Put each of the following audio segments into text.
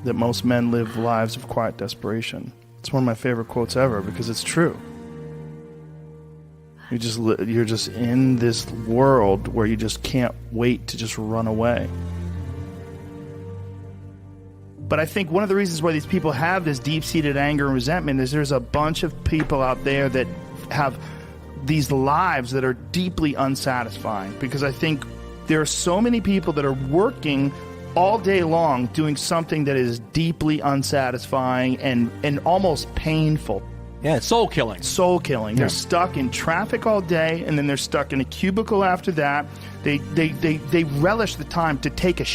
that most men live lives of quiet desperation. It's one of my favorite quotes ever because it's true. You're just in this world where you just can't wait to just run away. But I think one of the reasons why these people have this deep-seated anger and resentment is there's a bunch of people out there that have these lives that are deeply unsatisfying, because I think there are so many people that are working all day long doing something that is deeply unsatisfying and almost painful. Yeah, it's soul killing. Soul killing. Yeah. They're stuck in traffic all day, and then they're stuck in a cubicle after that. They relish the time to take a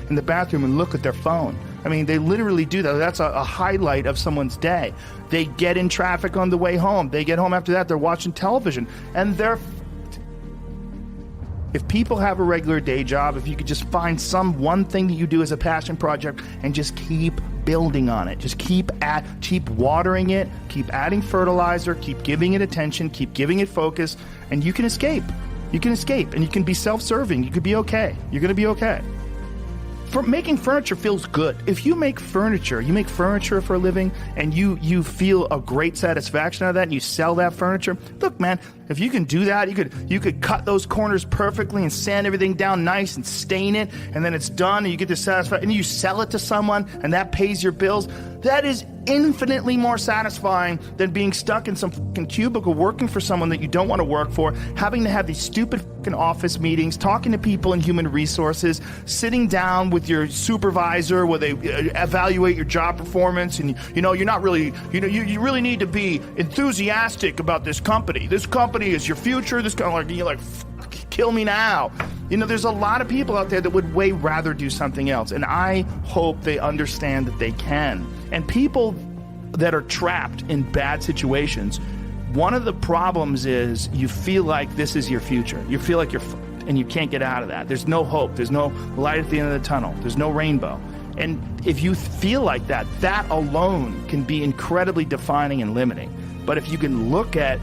in the bathroom and look at their phone. I mean, they literally do that. That's a highlight of someone's day. They get in traffic on the way home. They get home after that, they're watching television, and they're... If people have a regular day job, if you could just find some one thing that you do as a passion project and just keep building on it, just keep watering it, keep adding fertilizer, keep giving it attention, keep giving it focus, and you can escape. You can escape, and you can be self-serving. You could be okay. You're going to be okay. Making furniture feels good. If you make furniture for a living, and you feel a great satisfaction out of that, and you sell that furniture, look, man, if you can do that, you could cut those corners perfectly and sand everything down nice and stain it, and then it's done, and you get this satisfaction, and you sell it to someone, and that pays your bills. That is infinitely more satisfying than being stuck in some fucking cubicle working for someone that you don't want to work for, having to have these stupid fucking office meetings, talking to people in human resources, sitting down with your supervisor where they evaluate your job performance, and you're not really, you really need to be enthusiastic about this company. This company is your future. This company, you're like, kill me now. There's a lot of people out there that would way rather do something else, and I hope they understand that they can. And people that are trapped in bad situations, one of the problems is you feel like this is your future. You feel like you're fucked and you can't get out of that. There's no hope. There's no light at the end of the tunnel. There's no rainbow. And if you feel like that, that alone can be incredibly defining and limiting. But if you look at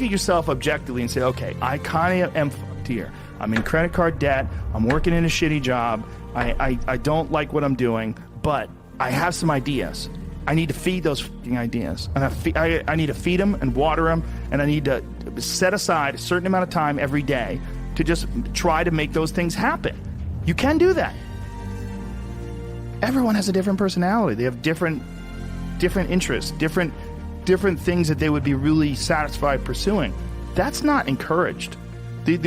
yourself objectively and say, okay, I kind of am fucked here. I'm in credit card debt. I'm working in a shitty job. I don't like what I'm doing, but I have some ideas. I need to feed those fucking ideas. And I need to feed them and water them, and I need to set aside a certain amount of time every day to just try to make those things happen. You can do that. Everyone has a different personality. They have different interests, different things that they would be really satisfied pursuing. That's not encouraged.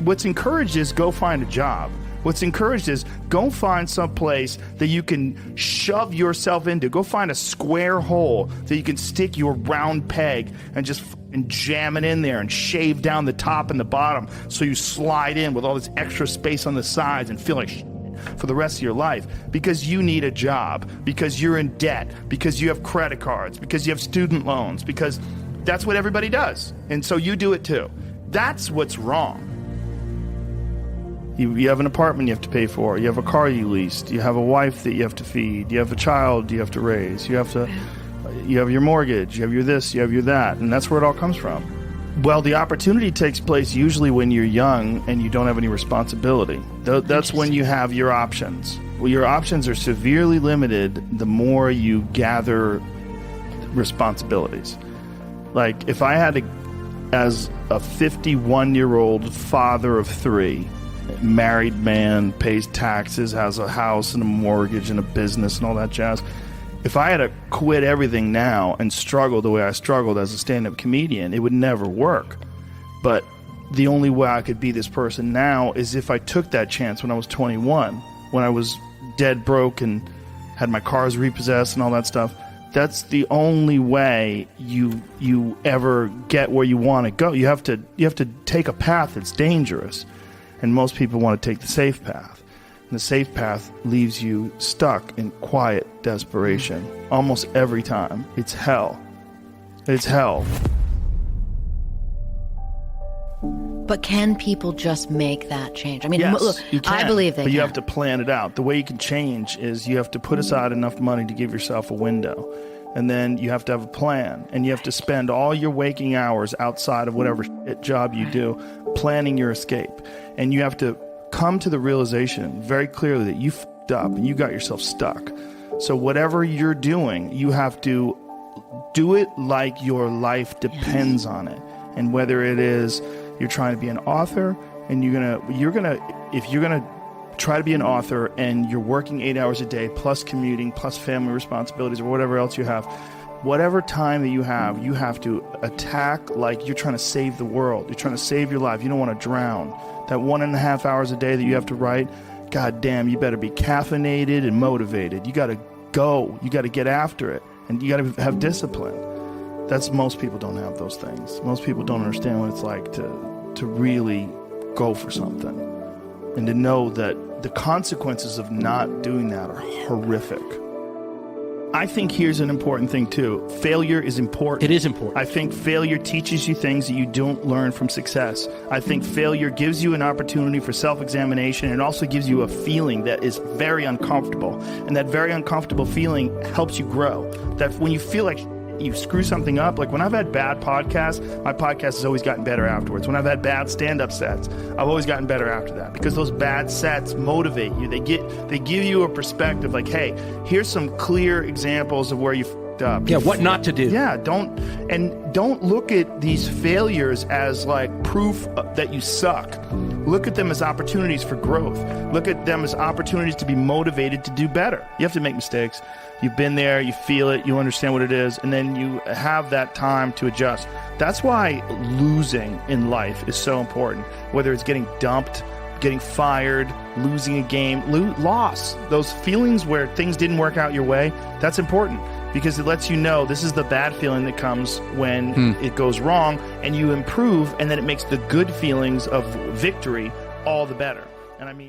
What's encouraged is go find a job. What's encouraged is go find some place that you can shove yourself into. Go find a square hole that you can stick your round peg and just jam it in there and shave down the top and the bottom so you slide in with all this extra space on the sides and feel like shit for the rest of your life, because you need a job, because you're in debt, because you have credit cards, because you have student loans, because that's what everybody does. And so you do it too. That's what's wrong. You have an apartment you have to pay for. You have a car you leased. You have a wife that you have to feed. You have a child you have to raise. You have your mortgage. You have your this. You have your that. And that's where it all comes from. Well, the opportunity takes place usually when you're young and you don't have any responsibility. That's when you have your options. Well, your options are severely limited the more you gather responsibilities. Like, if I had to, as a 51-year-old father of 3, married man, pays taxes, has a house and a mortgage and a business and all that jazz. If I had to quit everything now and struggle the way I struggled as a stand-up comedian, it would never work. But the only way I could be this person now is if I took that chance when I was 21, when I was dead broke and had my cars repossessed and all that stuff. That's the only way you ever get where you want to go. You have to take a path that's dangerous. And most people want to take the safe path. And the safe path leaves you stuck in quiet desperation. Almost every time. It's hell. It's hell. But can people just make that change? I mean, yes, look, you can, I believe they but you can. have to plan it out. The way you can change is you have to put aside enough money to give yourself a window. And then you have to have a plan, and you have to spend all your waking hours outside of whatever job you do planning your escape. And you have to come to the realization very clearly that you fucked up and you got yourself stuck. So whatever you're doing, you have to do it like your life depends on it. And whether it is you're trying to be an author and if you're gonna try to be an author and you're working 8 hours a day plus commuting plus family responsibilities or whatever else you have, whatever time that you have to attack like you're trying to save the world. You're trying to save your life. You don't want to drown. That 1.5 hours a day that you have to write, God damn, you better be caffeinated and motivated. You got to go. You got to get after it. And you got to have discipline. Most people don't have those things. Most people don't understand what it's like to really go for something. And to know that the consequences of not doing that are horrific. I think here's an important thing too. Failure is important. It is important. I think failure teaches you things that you don't learn from success. I think failure gives you an opportunity for self-examination and also gives you a feeling that is very uncomfortable. And that very uncomfortable feeling helps you grow. That when you feel like you screw something up, like when I've had bad podcasts, my podcast has always gotten better afterwards. When I've had bad stand-up sets, I've always gotten better after that, because those bad sets motivate you. They give you a perspective like, hey, here's some clear examples of where you fucked up. Yeah, what not to do. Yeah, don't look at these failures as like proof that you suck. Look at them as opportunities for growth. Look at them as opportunities to be motivated to do better. You have to make mistakes. You've been there, you feel it, you understand what it is, and then you have that time to adjust. That's why losing in life is so important. Whether it's getting dumped, getting fired, losing a game, loss. Those feelings where things didn't work out your way, that's important, because it lets you know this is the bad feeling that comes when it goes wrong, and you improve, and then it makes the good feelings of victory all the better. And I mean...